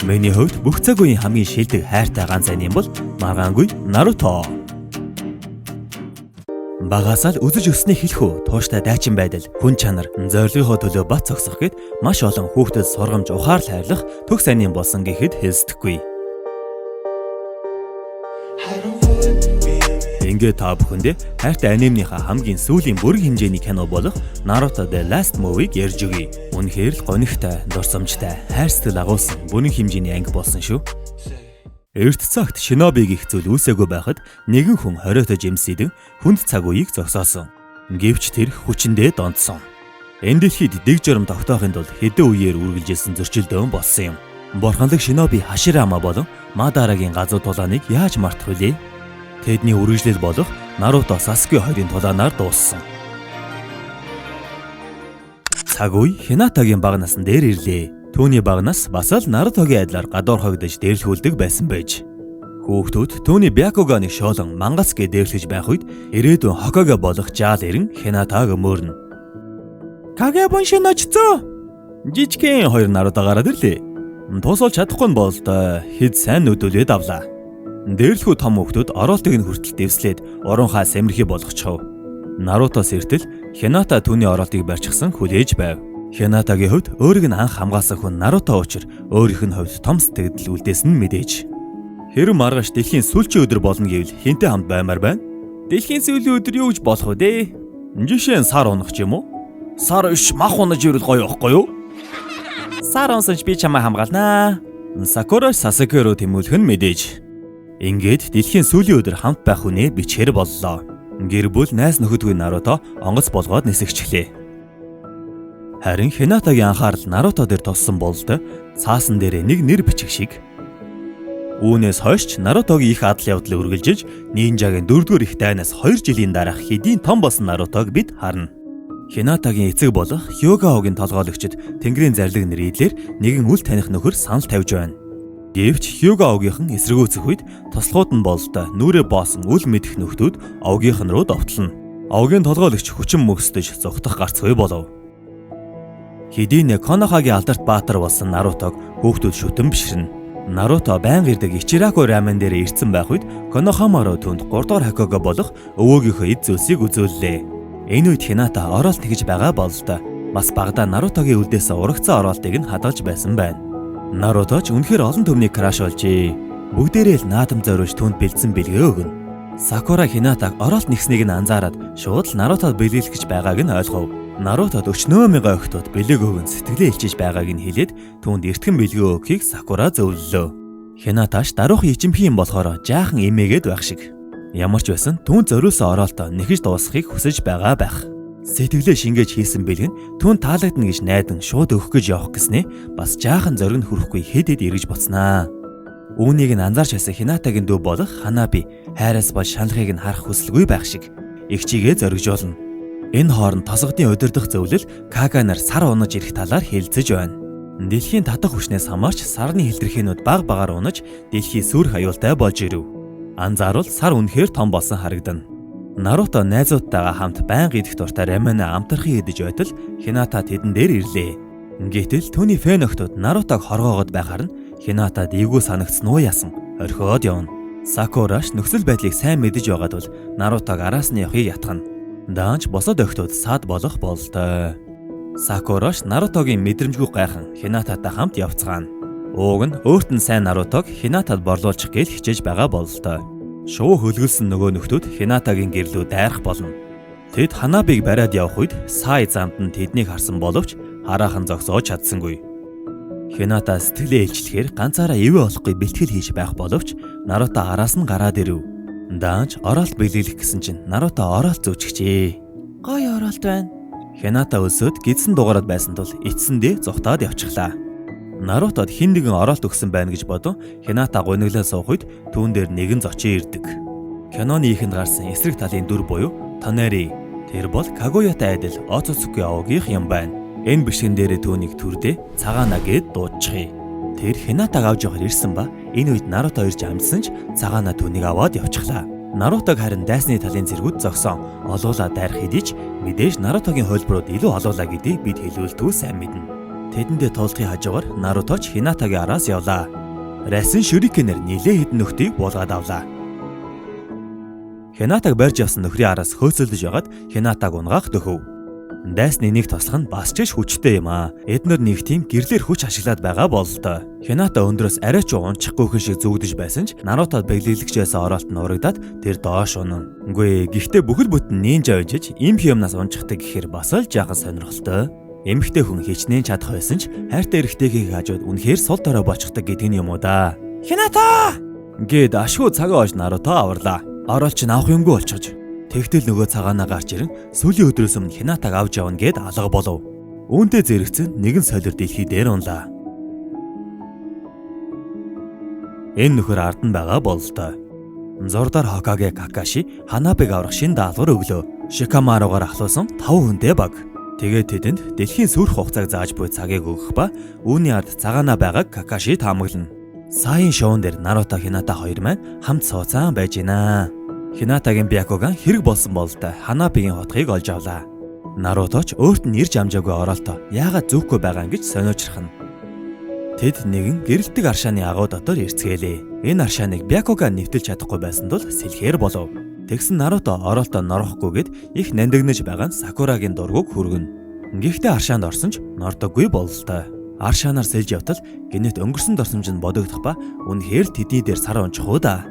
Миний хувьд бүх цаг үеийн хамгийн шилдэг хайртай ганц анime бол маргаангүй Наруто. Багасаа л үзэж өснөө хэлэх үү, тууштай дайчин байдал, хүн чанар, зорилгынхоо төлөө бат цогсох гэд маш олон хүүхдэд сургамж ухаарл хайрлах төгс анime болсон гэхэд хэлсдэхгүй. Ингээд та бүхэндээ хайртай анимныхаа хамгийн сүүлийн бүрэн хэмжээний кино болох Naruto The Last Movie-г ярьж өгье. Үнэхээр л гонигтай, дурсамжтай, хайр сэтгэл агуулсан бүрэн хэмжээний анги болсон шүү. Эрт цагт Shinobi гэх зүйл үүсээгүй байхад нэгэн хүн хориотой жимсийдэн хүнд цаг үеийг зогсоосон. Гэвч тэр хүчиндээ донтсон. Энэ дэлхийд дэг журам тогтоохын тулд хэдэн үеэр үргэлжилсэн зөрчилдөөн болсон юм. Бурханлаг Shinobi Hashirama болон Madaraгийн газуу тулааныг яаж мартах вүлээ? Тэдний үргэлжлэл болох Naruto Sasuke хоёрын тулаанаар дууссан. Цаг үе Hinataгийн бага насн дээр ирлээ. Түүний бага нас бас л Нарутогийн адилаар гадуур хогдож дээрлэхүүлдэг байсан байж. Хүүхдүүд түүний Byakugan-ыг шоолон мангацгээ дээрлэж байх үед ирээдүйн Hokage болох жаал ирэн Hinatаг өмөрнө. Kage Bunshin очицоо. Жижигхэн хоёр Naruto гараад ирлээ. Тусалж чадахгүй нь бол хэд сайн нүдүүлээд авлаа. Дээрлэхүү том хүүхдүүд ороолтыг нь хүртэл дэвслээд уруунхаа сэмэрхий болгочихов. Naruto сэртэл Hinata түүний ороолтыг барьчихсан хүлээж байв. Hinataгийн хувьд өөрийг нь анх хамгаалсан хүн Naruto учраас өөрийнх нь хувьд том сэтгэл үлдээсэн нь мэдээж. Хэрэв маргааш дэлхийн сүүлчийн өдөр болно гэвэл хинтээ хамт баймаар байна. Дэлхийн сүүлийн өдөр юу гэж болох вэ дээ? Жишээ нь сар унах ч юм уу? Сар иш мах унаж ирвэл гоё байхгүй юу? Сар унсанч би чамаа хамгаалнаа. Sakura Sasuke руу тэмүүлэх нь мэдээж. Ингээд дэлхийн сүүлийн өдөр хамт байх хүнээ бичээр боллоо. Гэр бүл найз нөхөдгүй Naruto онгоц болгоод нисэгчлээ. Харин Hinataгийн анхаарал Naruto дээр туссан бололтой цаасан дээрээ нэг нэр бичих шиг. Үүнээс хойш Narutогийн их адал явдал үргэлжилж Ninja-гийн 4-р их дайнаас 2 жилийн дараах хэдийн том болсон Narutог бид харна. Hinataгийн эцэг болох Hyuga-гийн толгойлогчид Тэнгэрийн зарлиг нэрийдлэр нэгэн үл таних нөхөр санал тавьж байна. Гэвч Hyuga-гийн эсэргүүцэх үед туслахууд нь бололтой нүрээ боосон үл мэдэх нөхдүүд овгийнх нь руу довтлоно. Овгийн толгойлогч хүчин мөксдөж зүхтах гарцгүй болов. Хэдийнэ Konohaгийн алдарт баатар болсон Нарутог хүүхдүүд шүтэн бишрэнэ. Naruto байнга ирдэг Ichiraku рамен дээр ирсэн байх үед Konohama-руу түнд 3 дахь Hokage болох өвөөгийнхөө эд зүйлсийг үзүүллээ. Энэ үед Hinata ороолт тэгж байгаа бололтой. Бас багада Narutогийн үлдээс урагцсан ороолтыг нь хадгалж байсан байна. Naruto ч үнэхээр олон төмний краш болжээ. Бүгдээрээ л наадам зориулж түнд бэлдсэн бэлгээ өгнө. Sakura Hinatаг ороолт нэгснийг нь анзаараад шууд л Narutод бэлгэлэх гэж байгааг нь ойлгов. Нарутод 40,000 охтод бэлэг өгөн сэтгэлээ илчиж байгааг нь хэлээд түүнд эртхэн бэлгээ өгөхийг Sakura зөвлөлөө. Hinataаш даруухан ичимхий юм болохоор жаахан эмээгээд байх шиг. Ямар ч байсан түүнд зориулсан ороолтоо нэхэж дуусгахыг хүсэж байгаа байх. Сэтгэлээ шингээж хийсэн бэлэг нь түүнд таалагдана гэж найдан шууд өгөх гэж явах гэснээ бас жаахан зориг нь хүрэхгүй хэд эргэж буцнаа. Үүнийг нь анзаарч байсан Hinataгийн дүү болох Hanabi хайраас болж шаналхыг нь харах хүсэлгүй байх шиг их чигээ зоригжуулна. Энэ хооронд тосгодын удирдах зөвлөл Kaga нар сар унаж ирэх талаар хэлцэж байна. Дэлхийн татах хүчнээс хамаарч сарны хэлтэрхэнүүд баг багаар унаж дэлхий сүрх аюултай болж ирэв. Анзааруул сар үнэхээр том болсон харагдана. Naruto найзуудтайгаа хамт байнга идэх дуртай рамена амтархын идэж байтал Hinata тэдэн дээр ирлээ. Гэтэл түүний фэн охтууд Narutог хоргоогод байхаар нь Hinata дээгүү санагдсан уу яасан орхиод явна. Sakuraч нөхцөл байдлыг сайн мэдэж байгаад бол Narutог араас нь явахыг ятгана. Даанч босоод өгтөд саад болох бололтой. Sakuraч Narutогийн мэдрэмжгүй гайхан Hinataтай хамт явцгаана. Ууг нь өөрт нь сайн Narutог Hinatад борлуулчих гээл хичээж байгаа бололтой. Шуу хөлгөлсөн нөгөө нөхдүүд Hinataгийн гэрлүү дайрах болно. Тэд Hanabig бариад явах үед Sai замд нь тэднийг харсан боловч хараахан зогсоож чадсангүй. Hinata сэтгэлээ илчлэхээр ганцаараа ивэ болохгүй бэлтгэл хийж байх боловч Naruto араас нь гараад ирэв. Даанч ороолт бэлгэлэх гэсэн чинь Naruto ороолт зүүчгчээ. Гоё ороолт байна. Hinata өлсөд гидсэн дугаараад байсан тул эцсэндээ зүхтаад явчихлаа. Narutод хин нэгэн ороолт өгсөн байна гэж бодон Hinata гуниглаа суух үед түүн дээр нэгэн зочин ирдэг. Киноны ихэнд гарсан эсрэг талын дүр буюу Tonari. Тэр бол Kaguya-тай адил Otsutsuki овгийнх юм байна. Энэ бишгэн дээрээ түүнийг түрдээ цагаана гэд дуудчихъя. Тэр Hinatаг авч явахаар ирсэн ба энэ үед Naruto ирж амжсан ч цагаана түүнийг аваад явчихлаа. Нарутог харин дайсны талын зэргүүд зогсон олуулаа дайрах хэдий ч мэдээж Нарутогийн хөлбөрүүд илүү олуулаа гэдгийг бид хэлүүлтгүй сайн мэднэ. Тэдэндээ тулдахын хажуугаар Наруто ч Хинатагийн араас явлаа. Райсан шүрикенээр нилээ хэдэн нөхдийг буулгаад авлаа. Хинатаг барьж явсан нөхрийн араас хөөцөлдөж ягаад Хинатаг унгаах дөхөв. Дайсны нэг тослох нь бас ч хүчтэй юм аа. Эднэр нэг тийм гэрлэр хүч ашиглаад байгаа бололтой. Хината өндрөөс арай ч унчихгүйхэн шиг зүгдэж байсан ч Наруто бэглэглэгчээс оролт нь урагдаад тэр доош унана. Үгүй гэхдээ бүхэл бүтэн нинжа ойжиж им юмнаас унчихдаг гэхээр бас л жаахан сонирхолтой. Эмэгтэй хүн хичнээн чадах байсан ч хайртай эрэгтэйгийн хажууд үнэхээр сул дорой бочихдаг гэдэг нь юм уу да. Хината! Гэд ашгүй цагаа ож Наруто аварлаа. Оролч нь авах юмгүй болчихж. Тэгтэл нөгөө цагаанаа гарч ирэн сүүлийн өдрөөс өмнө Хинатаг авч явна гэд алга болов. Үүнтэй зэрэгцэн нэгэн солир дэлхий дээр унлаа. Энэ нөхөр ард нь байгаа бололтой. Зордоор Хокаге Какаши Ханабыг аврах шин даалгавар өглөө. Шикамаругаар ахлуулсан 5 хүнтэй баг. Тэгээд тэдэнд дэлхийн сүрх хугацааг зааж буй цагийг өгөх ба үүний ард цагаанаа байгааг Какаши таамаглана. Саяын шоун дээр Наруто Хината хоёр маань хамт сууцаан байж гинэ. Хинатагийн Бякуган хэрэг болсон бололтой Ханабигийн хотхыг олж авлаа. Наруто ч өөрт нь ирж амжаагүй оролтоо яагаад зүүхгүй байгаа гэж сониучрахна. Тэд нэгэн гэрэлтэг аршааны агуу дотор ирцгээлээ. Энэ аршааныг Бякуган нэвтэлж чадахгүй байсан тул сэлхээр болов. Тэгсэн Наруто оролтоо норохгүйгээд их нандинаж байгаа нь Сакурагийн дургуг хүргэнэ. Гэхдээ аршаанд орсон ч нордоггүй бололтой. Аршаанаар сэлж явтал гинэт өнгөрсөн дорсомж нь бодогдох ба үнэхээр тэдний дээр сар унчих уу да.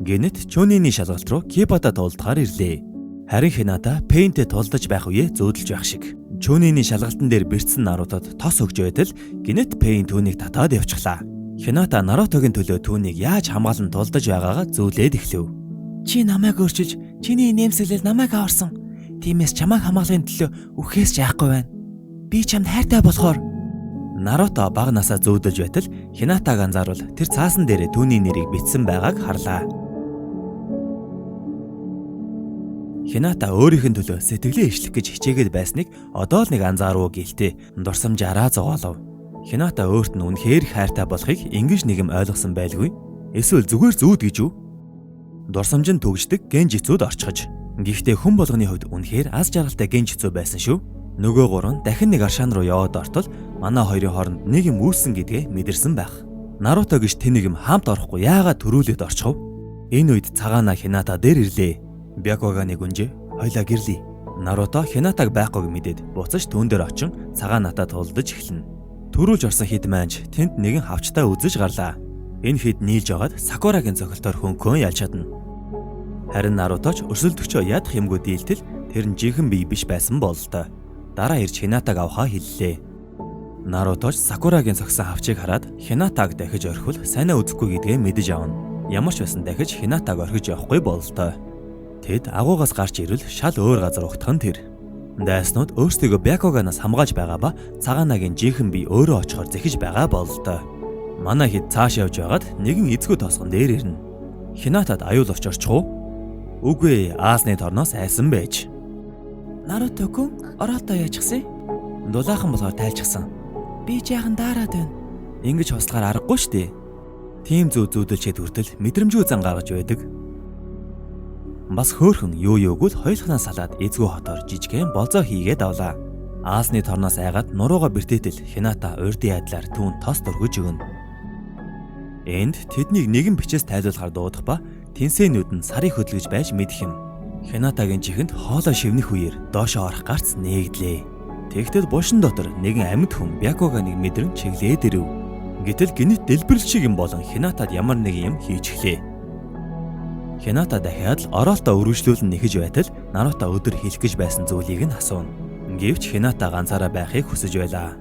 Гинэт Чонины шалгалт руу Кипата тулдахаар ирлээ. Харин Хината Пейнтэд тулдаж байх үе зөөдөлж байх шиг. Чонины шалгалтан дээр бэрцсэн Нарутод тос өгж байтал гинэт Пейн түүнийг татаад явчихлаа. Хината Нарутогийн төлөө түүнийг яаж хамгаалан тулдаж байгаагаа зүүлээд эхлэв. Чи намайг өөрчилж, чиний нэмсэлэл намайг аварсан. Тиймээс чамайг хамгаалахын төлөө үхээс ч яахгүй байна. Би чамд хайртай болохоор. Наруто бага насаа зүүдэлж байтал Хинатаг анзааруул тэр цаасан дээрээ түүний нэрийг бичсэн байгааг харлаа. Хината өөрийнх нь төлөө сэтгэлээ ишлэх гэж хичээгээд байсныг одоо л нэг анзааруу гэлтэй дурсамжаараа зогоолов. Хината өөрт нь үнэхээр хайртай болохыг ингэж нэгэн ойлгосон байлгүй. Эсвэл зүгээр зүүд гэж үү? Дурсамж нь төгждөг генжицүүд орчхож. Гэхдээ хүн болгоны хувьд үнэхээр аз жаргалтай генжицүү байсан шүү. Нөгөө гурван дахин нэг аршаан руу яваад ортол манай хоёрын хооронд нэг юм үүссэн гэдгээ мэдэрсэн байх. Наруто гэж тэнийг юм хаамт орохгүй яагаад төрүүлээд орчихв? Энэ үед цагаана Хината дээр ирлээ. Бякуганы гүнжээ хойлоо гэрлээ. Наруто Хинатаг байхгүйг мэдээд буцаж түүн дээр очин цагаанатаа тулдаж эхэлнэ. Төрүүлж орсон хід маанч тэнд нэгэн хавчтаа үзэж гарлаа. Энэ хід нийлж байгаад Сакурагийн цохилтоор хөнкөн ялж чадна. Харин Наруто ч өрсөлдөгчөө ядах юмгүй дийлтэл тэр нь жинхэнэ бие биш байсан бололтой. Дараа ирж Хинатаг авахаа хэллээ. Наруто ч Сакурагийн цогсон хавчийг хараад Хинатаг дахиж орхивол сайнаа үзэхгүй гэдгээ мэдэж авна. Ямар ч байсан дахиж Хинатаг орхиж явахгүй бололтой. Тэд агуугаас гарч ирвэл шал өөр газар ухтах нь тэр. Дайснууд өөрсдөө Бякуганаас хамгаалж байгаа ба цагаанагийн жинхэнэ бие өөрөө очихоор зэхэж байгаа бололтой. Манай хэд цааш явж байгаад нэгэн эзгүй тосгон дээр ирнэ. Хинатад аюул очирч уу? Үгүй, аасны торноос айсан байж. Наруто-кун ороолтоо яачихсан? Дулаахан болохоор тайлчихсан. Би жаахан дараад байна. Ингэж хуслахаар аргагүй шүү дээ. Тим зүүдэлчэд хүртэл мэдрэмжгүй зан гаргаж байдаг. Бас хөөхөн юу юуг л хоёулахнаа салаад эзгүй хотоор жижигхэн болзоо хийгээд авлаа. Аасны торноос айгаад нурууга бэртээтэл Хината урдын ядлаар түүн тос дөргөж өгнө. Энд тэднийг нэгэн бичээс тайлбарлахаар дуудах ба тэнсэнүүд нь сарыг хөдөлгөж байж мэдэх юм. Хинатагийн чихэнд хоолой шивнэх үеэр доошоо орох гарц нээгдлээ. Тэгтэл бушин дотор нэгэн амьд хүн Бякуганыг мэдрэн чиглээд ирэв. Гэтэл гинэт дэлбэрэл шиг юм болон Хинатад ямар нэг юм хийж эхлэв. Хината дахиад л ороолтоо өргөжлүүлэн нэхэж байтал Наруто өдөр хэлэх гэж байсан зүйлийг нь асууна. Гэвч Хината ганцаараа байхыг хүсэж байлаа.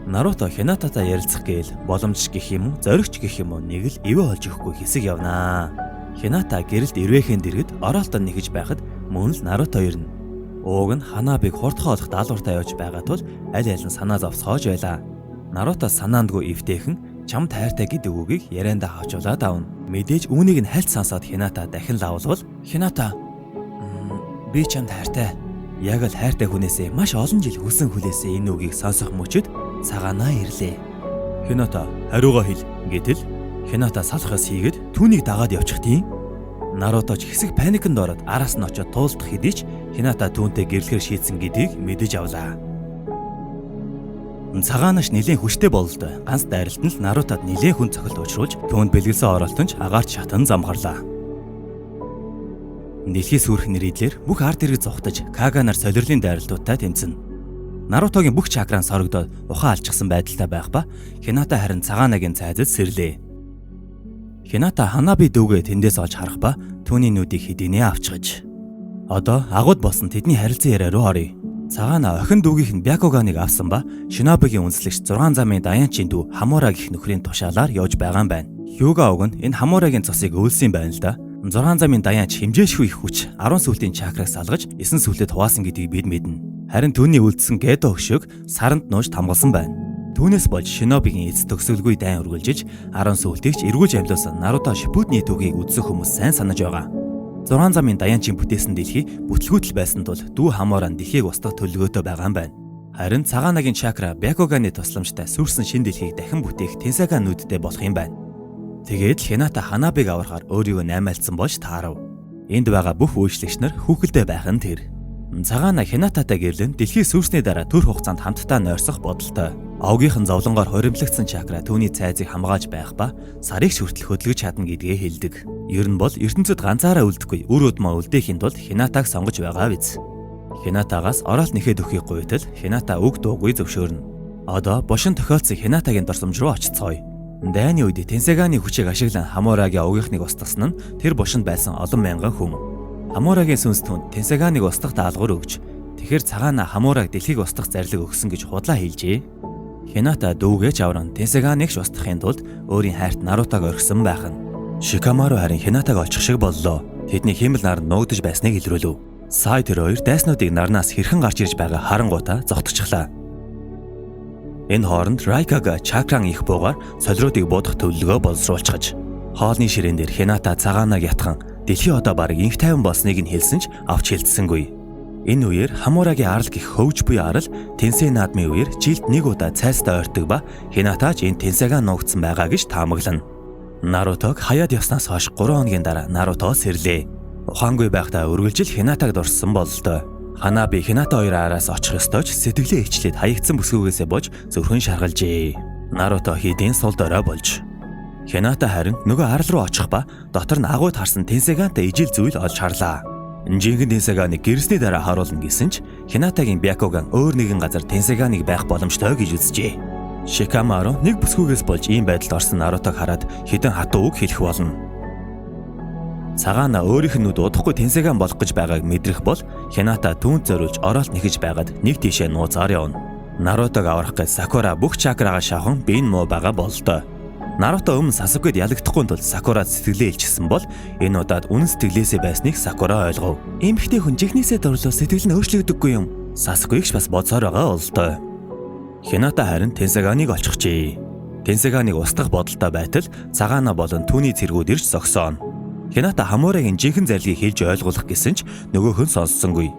Наруто Хинататай ярилцах гээл боломж гэх юм уу, зоригч гэх юм уу нэг л ивэ олж өгөхгүй хэсэг явнаа. Хината гэрэлд ирвэхэн дэргэд ороолтоо нэхэж байхад мөн л Наруто ирнэ. Ууг нь Ханабыг хурдхан олох даалгавартай явж байгаа тул аль аль нь санаа зовсоож байлаа. Наруто санаандгүй эвтэйхэн чамд хайртай гэдэг үгийг яриандаа хавчуулаад авна. Мэдээж үүнийг нь хальт сонсоод Хината дахин лавлвал Хината би чамд хайртай. Яг л хайртай хүнээсээ маш олон жил хүсэн хүлээсэн энэ үгийг сонсох мөчөд цагаанаа ирлээ. Хината хариугаа хэл гэтэл Хината салахаас хийгээд түүнийг дагаад явчих тийм. Наруто ч хэсэг паникнд ороод араас нь очоод туулдах хэдий ч Хината түүнтэй гэрлэхэр шийдсэн гэдгийг мэдэж авлаа. Цагаанаш нэлээд хүчтэй бололтой. Ганц дайралт нь л Нарутод нэлээд хүн цохилт учруулж түүнд бэлгэлсэн оролтонч агаарч шатан замхарлаа. Дэлхий сүрх нэрийдлэр бүх ард иргэд зугтаж Кага нар солирлын дайралтуудтай тэмцэнэ. Нарутогийн бүх чакран сорогдоод ухаан алчсан байдалтай байх ба Хината харин Цагаанагийн цайзад сэрлээ. Хината Ханаби дүүгээ тэндээс олж харах ба түүний нүдийг хэдийнэ авчгаж. Одоо агууд болсон тэдний харилцан яриа руу оръё. Цагаана охин дүүгийнх нь Бякуганыг авсан ба Шинобигийн үндэслэгч 6 замын Даянчийн дүү Хамура гэх нөхрийн тушаалаар явж байгаа юм байна. Хьюга уг нь энэ Хамурагийн цусыг өлсөн байна л да. 6 замын Даянч хэмжээшгүй их хүч 10 сүлтийн чакраг салгаж 9 сүлтэд хуваасан гэдгийг бид мэднэ. Харин түүний үлдсэн Гэдо хөшөөг саранд нууж тамгалсан байна. Түүнээс болж Шинобигийн эц төгсөлгүй дайн үргэлжиж 10 сүлтийг ч эргүүлж амьлуулсан Наруто Шиппудний түүхийг үзсэн хүмүүс сайн санаж байгаа. 6 замын Даянчийн бүтээсэн дэлхий бүтлгүүтэл байсан тул дүү Хамура нь дэлхийг устгах төлөвлөгөөтэй байгаа юм байна. Харин Цагаанагийн чакра Бякуганы тусламжтай сүрсэн шин дэлхийг дахин бүтээх Тенсага нүдтэй болох юм байна. Тэгээд Хината Ханабиг аврахаар өөрийгөө наймаалцсан болж таарав. Энд байгаа бүх үйлчлэгч нар хүүхэлдэй байх нь тэр. Цагаана Хинататай гэрлэн дэлхийг сүрсний дараа төр хугацаанд хамтдаа нойрсох бодолтой. Овгийнхан зовлонгоор хоримтлагдсан чакра түүний цайзыг хамгааж байх ба сарыг хүртэл хөдөлгөж чадна гэдгээ хэлдэг. Ер нь бол ертөнцид ганцаараа үлдэхгүй үр удмаа үлдээхийн тулд Хинатаг сонгож байгаа биз. Хинатагаас оролт нэхэд өгөхийг гуйтал Хината үг дуугүй зөвшөөрнө. Одоо бошин тохиолдсон Хинатагийн дурсамж руу очицгоё. Дайны үед Тенсаганы хүчийг ашиглан Хамурагийн овгийнхныг устгасан нь тэр бошинд байсан олон мянган хүн. Хамурагийн сүнс түнд Тенсаганыг устгах даалгавар өгч тэгэхэр Цагаана Хамураг дэлхийг устгах зарлиг өгсөн гэж худлаа хэлжээ. Хината дүүгээ авран Тенсаганыг ч устгахын тулд өөрийн хайрт Нарутаг орхисон байх нь. Шикамару харин Хинатаг олчих шиг боллоо. Тэдний хэмэл наранд нуугдж байсныг илрүүлв. Сай тэр хоёр дайснуудыг нарнаас хэрхэн гарч ирж байгаа харангуйтаа зогтчихлаа. Энэ хооронд Райкага чакран их буугаар солироодыг буудах төлөвлөгөө боловсруулчихаж хоолны ширээн дээр Хината Цагаанаг ятхан дэлхий одоо бараг инх тайван болсныг нь хэлсэн ч авч хэлцсэнгүй. Энэ үеэр Хамурагийн арал гих хөвж буй арал Тенсэ наадмын үеэр жилд нэг удаа цайстай ойртог ба Хинатач энэ Тенсага нуугдсан байгаа гэж таамаглана. Нарутог хаяад явснаас хойш 3 хоногийн дараа Наруто сэрлээ. Ухаангүй байхдаа үргэлжил Хинатаг дурссан бололтой. Ханаби Хината хоёр араас очих ёстой ч сэтгэлээ ичлээд хаягдсан бүсгүйгээсээ бож зөвхөн шаргалжээ. Наруто хийдийн сул дорой болж. Хината харин нөгөө арал руу очих ба дотор нь агууд харсан Тенсагантай ижил зүйл олж харлаа. Жинхэнэ Тенсаганыг гэрсний дараа харуулна гэсэн ч Хинатагийн Бякуган өөр нэгэн газар Тенсаганыг байх боломжтой гэж үзжээ. Шикамару нэг бүсгүйгээс болж ийм байдалд орсон Нарутог хараад хэдэн хатуу үг хэлэх болно. Цагаана өөрийнх нь нүд удахгүй Тенсаган болох гэж байгааг мэдрэх бол Хината түүнд зориулж оролт нэхэж байгаад нэг тийшээ нууцаар явна. Нарутог аврах гэж Сакура бүх чакрагаа шавхан биеийн муу байгаа бололтой. Наруто өмнө Сасукэд ялагдахгүй тул Сакурад сэтгэлээ илчсэн бол энэ удаад үнэн сэтгэлээсээ байсныг Сакура ойлгов. Эмэгтэй хүн жихнээсээ дурлал сэтгэл нь өөрчлөгдөггүй юм. Сасукыг бас бодсоор байгаа бололтой. Хината харин Тенсаганыг олчихжээ. Тенсаганыг устгах бодолтой байтал Цагаана болон түүний цэргүүд ирж зогсооно. Хината Хамурагийн жинхэнэ зарлигийг хэлж ойлгуулах гэсэн ч нөгөөх нь сонссонгүй.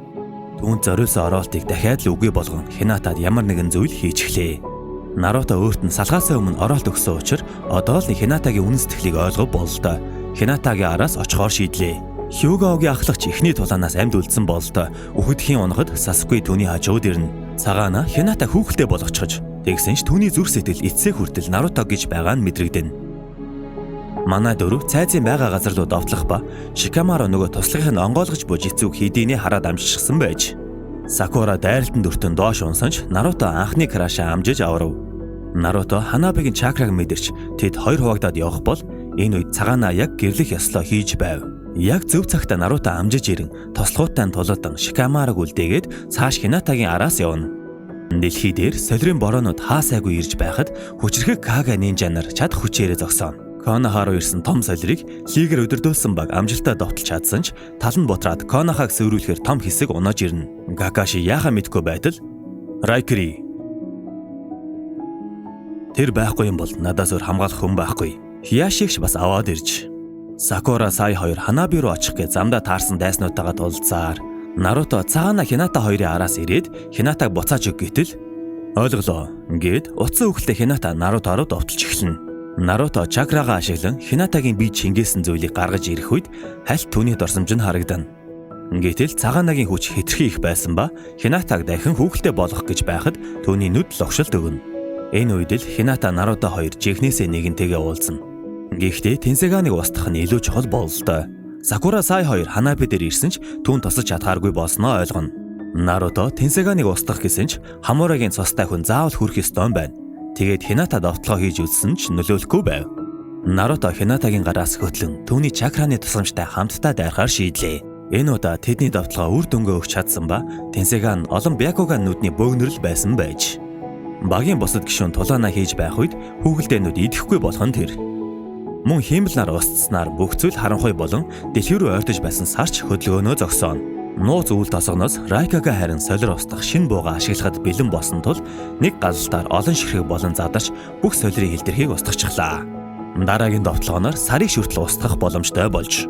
Түүнд зориулсан оролтыг дахиад л үгүй болгон Хинатад ямар нэгэн зүйл хийж эхлэв. Наруто өөрт нь салгаасаа өмнө оролт өгсөн учраас одоо л Хинатагийн үнэн сэтгэлийг ойлгох бололтой. Хинатагийн араас очихоор шийдлээ. Хьюгаогийн ахлагч эхний тулаанаас амьд үлдсэн бололтой. Үхэдхийн унахад Сасуке түүний хажууд ирнэ. Цагаана Хината хүүхэлдэй болгочихож тэгсэн ч түүний зүрх сэтгэл эцсээ хүртэл Наруто гэж байгаа нь мэдрэгдэнэ. Манай дөрөв цайзын байгаа газар руу довтлох ба Шикамару нөгөө туслахыг нь онгойлгож буж эцэг хийдийнэ хараад амжчихсан байж. Сакура дайралтанд өртөн доош унсан ч Наруто анхны крашаа амжиж аврав. Наруто Ханабигийн чакраг мэдэрч тэд хоёр хуваагдаад явах бол энэ үед Цагаана яг гэрлэх ёслоо хийж байв. Яг зөв цагтаа Наруто амжиж ирэн тослогоотой тулуудан Шикамарыг үлдээгээд цааш Хинатагийн араас явна. Дэлхий дээр солирын бороонууд хаасайгүй ирж байхад хүчрхэг Кага нинжа нар чад хүчээрээ зогсооно. Конохаруу ирсэн том солирыг лигэр өдөрдүүлсэн баг амжилтаа довтолж чадсан ч тал нь бутраад Конохаг сөөрүүлэхээр том хэсэг унаж ирнэ. Какаши яахаа мэдгүй байтал Райкери тэр байхгүй юм бол надаас өөр хамгаалах хүн байхгүй. Хияшигч бас аваад ирж. Сакура сая хоёр Ханаби руу очих гэж замдаа таарсан дайснуудтайгаа тулцаар Наруто Цагаана Хината хоёрын араас ирээд Хинатаг буцааж өг гэтэл ойлголоо. Ингээд утсан үхэлтэй Хината Наруто руу довтолж эхэлнэ. Наруто чакрагаа ашиглан Хинатагийн бие чингээсэн зүйлийг гаргаж ирэх үед хальт түүний дорсомж нь харагдана. Гэтэл цагаанагийн хүч хэтэрхий их байсан ба Хинатаг дахин хүүхэлтэй болгох гэж байхад түүний нүд логшилт өгнө. Энэ үед л Хината Наруто хоёр жихнээсээ нэгэнтэйгээ уулзна. Гэхдээ Тенсеганыг устгах нь илүү чухал бололтой. Сакура сая хоёр Ханаби дээр ирсэн ч түүн тосож чадхааргүй болсноо ойлгоно. Наруто Тенсеганыг устгах гэсэн ч Хамурагийн цустай хүн заавал хүрэх ёстой байна. Тэгээд Хината довтлогоо хийж үзсэн ч нөлөөлөхгүй байв. Наруто Хинатагийн гараас хөтлөн түүний чакраны тусламжтай хамтдаа дайрахаар шийдлээ. Энэ удаа тэдний довтлогоо үр дүнгээ өгч чадсан ба Тенсеган олон Бякуган нүдний бөөгнөрл байсан байж. Багийн бусад гишүүн тулаанаа хийж байх үед хүүхэлдэйнүүд идэхгүй болох нь тэр. Мөн хиймэл нар устснаар бүх зүйл харанхуй болон дэлхий рүү ойртож байсан сарч хөдөлгөөнөө зогсооно. Нууц үйл тосгоноос Райкага харин солир устгах шин бууга ашиглахад бэлэн болсон тул нэг галалтаар олон ширхэг болон задарч бүх солирын хилдэрхийг устгачихлаа. Дараагийн довтлогооноор сарыг шүртэл устгах боломжтой болж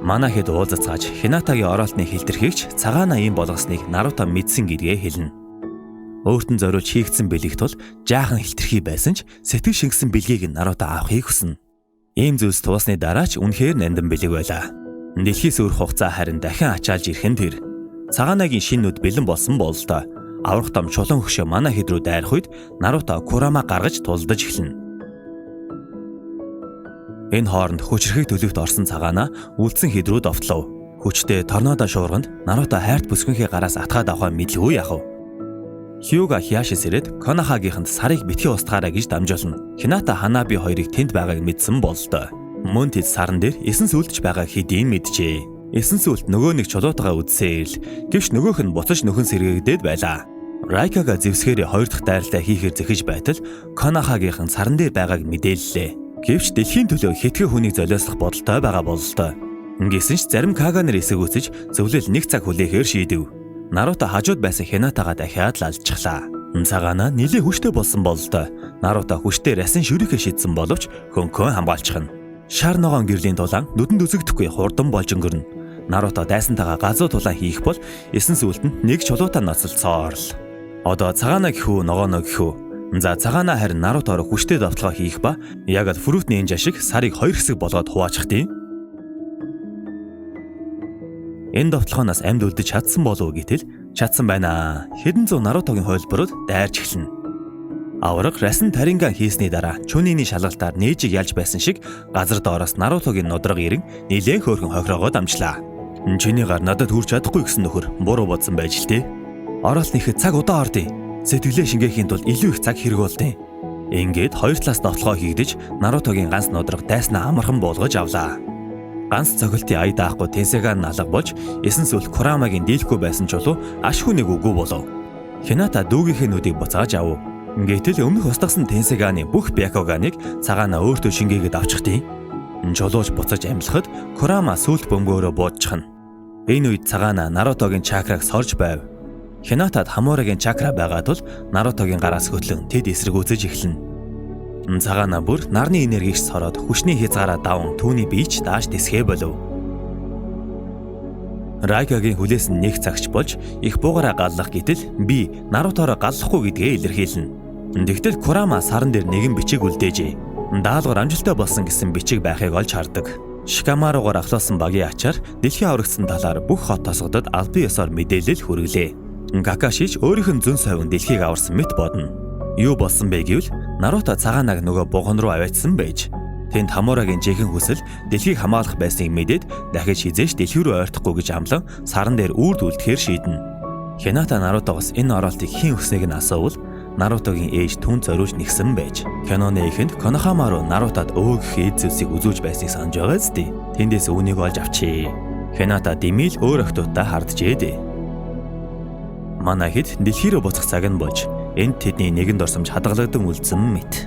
манай хэд уулзацгааж Хинатагийн оролтны хилдэрхийгч цагаана ийм болгосныг Наруто мэдсэн гэдгээ хэлнэ. Өөрт нь зориулж хийгдсэн бэлэг тул жаахан хилдэрхий байсан ч сэтгэл шингэсэн бэлгийг Наруто авахыг хүснэ. Ийм зүйлс туусны дараа ч үнэхээр нандин бэлэг байлаа. Дэлхийс өөр хугацаа харин дахин ачаалж ирэх нь тэр. Цагаанагийн шинэ нүд бэлэн болсон бололтой. Аврах дам чулан хөшөө манай хэд рүү дайрах үед Наруто Курама гаргаж тулдаж эхэлнэ. Энэ хооронд хүчрхийг төлөвт орсон цагаана үлдсэн хэд рүү довтлов. Хүчтэй торнадо шуурганд Наруто хайрт бүсгүнхээ гараас атгаад авахаа мэдлгүй яхав. Хьюга Хяшис ирээд Конохагийнханд сарыг битгий устгаарай гэж дамжуулна. Хината Ханаби хоёрыг тэнд байгааг мэдсэн бололтой. Мөн тэд саран дээр эсэн сүлдж байгаа хэдийн мэджээ. Эсэн сүлд нөгөө нэг чулуутгаа үдсээл. Гэвч нөгөөх нь буцаж нөхөн сэргээгдээд байлаа. Райкага зевсгэрээ хоёр дахь дайралтаа хийхээр зэхэж байтал Конохагийнхан саран дээр байгааг мэдээллээ. Гэвч дэлхийн төлөө хитгэн хүнийг золиослох бодолтой байгаа бололтой. Ингэсэн ч зарим Каганер эсэг үсэж зөвлөл нэг цаг хүлээхээр шийдэв. Наруто хажууд байсан Хинатагаа дахиад лалжчихлаа. Цагаана нэлээд хүчтэй болсон бололтой. Наруто хүчтэй расан шүрхээ шидсэн боловч хөнхөн хамгаалчихна. Шар ногоон гэрлийн тулаан нүдэнд үзэгдэхгүй хурдан болж өнгөрнө. Наруто дайсантайгаа газуу тулаан хийх бол эсэн сүлд нь нэг чулуутаа ноцолцоорл. Одоо цагаана гэхүү ногооно гэхүү. За цагаана харин Нарутоор хүчтэй довтлогоо хийх ба яг л фрутны энэ жашиг сарыг хоёр хэсэг болгоод хуваачих тийм. Энэ довтлогоноос амьд үлдэж чадсан болов гэтэл чадсан байна. Хэдэн зуун Нарутогийн хөлбөрөд дайрч эхэлнэ. Авраг расан таринган хийсний дараа Чүниний шалгалтаар нээжиг ялж байсан шиг газар доороос Нарутогийн нудраг ирэн нилээн хөөрхөн хохирогоо дамжлаа. Чиний гар надад хүрч чадахгүй гэсэн нөхөр буруу бодсон байж л тээ. Оролт нэхэд цаг удаан ордیں۔ Сэтгэлээ шингээхийн тулд илүү их цаг хэрэг болдیں۔ Ингээд хоёр талаас довтлогоо хийгдэж Нарутогийн ганц нудраг дайснаа амархан буулгаж авлаа. Ганц цогцолтын ая даахгүй Тенсеган алга болж эсэн сүл Курамагийн дийлэхгүй байсан чулуу аш хүнийг үгүй болов. Хината дүүгийнхээ нүдийг буцааж ав. Гэтэл өмнөх устгасан Тенсеганы бүх Бякуганыг цагаана өөртөө шингээгээд авчихтیں۔ Чулууж буцаж амьлахад Курама сүлд бөмбөөрөө буудчихна. Энэ үед цагаана Нарутогийн чакраг сорж байв. Хинатад Хамурагийн чакра байгаа тул Нарутогийн гараас хөтлөн тэд эсрэгүүцэж эхэлнэ. Цагаана бүр нарны энергигч сороод хүчний хязгаараа даван түүний биеч daаш тэсхээ болов. Райкагийн хүлээс нь нэг цагч болж их буугараа галлах гэтэл би Нарутоороо галлахгүй гэдгээ илэрхийлнэ. Тэгтэл Курама саран дээр нэгэн бичиг үлдээжээ. Даалгавар амжилттай болсон гэсэн бичиг байхыг олж хардаг. Шикамаругаар ахлуулсан багийн ачаар дэлхий аврагдсан талаар бүх хот тосгодод албан ёсоор мэдээлэл хүргэлээ. Какашич өөрийнх нь зүүн совин дэлхийг аварсан мэт бодно. Юу болсон бэ гэвэл Наруто цагаанаг нөгөө буган руу аваачсан байж. Тэнд Хамурагийн жихэн хүсэл дэлхийг хамгаалах байсныг мэдээд дахиж хизээш дэлхий рүү ойртохгүй гэж амлан саран дээр үрд үлдэхээр шийднэ. Хината Нарутогоос энэ оролтыг хэн өгснэг нь асуувал Нарутогийн ээж түн зориулж нэгсэн байж. Киноны эхэнд Конохама руу Нарутад өөгөх эд зүйлсийг үзүүлж байсныг санаж байгаа зү. Тэндээс үүнийг олж авчээ. Хината димил өөр охтуудтай харджээ дээ. Манай хэд дэлхий рүү буцах цаг нь болж энд тэдний нэгэн дорсомж хадгалагдан үлдсэн мэт.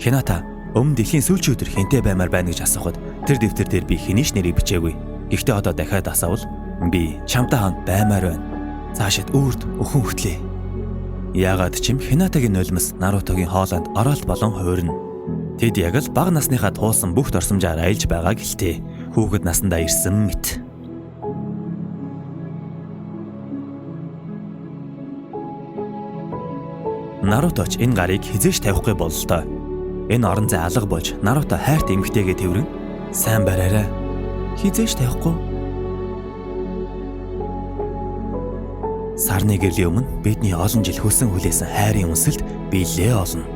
Хината өмнө дэлхийн сүүлчийн өдөр хэнтэй баймаар байна гэж асуухад тэр дэвтэр дээр би хэний ч нэрийг бичээгүй. Гэхдээ одоо дахиад асуувал би чамтай хамт баймаар байна. Цаашид үрд өхөн хөтлөө. Яагаад ч юм Хинатагийн нулимс Нарутогийн хоолойнд оролт болон хуурна. Тэд яг л бага насныхаа туусан бүх дорсомжоор аялж байгаа гэлтэй. Хүүхэд насандаа ирсэн мэт. Наруточ энэ гарыг хизээш тавихгүй бололтой. Энэ орон зай алга болж Наруто хайрт эмэгтэйгээ тэрвэрэн сайн бариарай. Хизээш тавихгүй. Сарны гэрлийн өмнө бидний олон жил хүссэн хүлээсэн хайрын үнсэлд биелээ олно.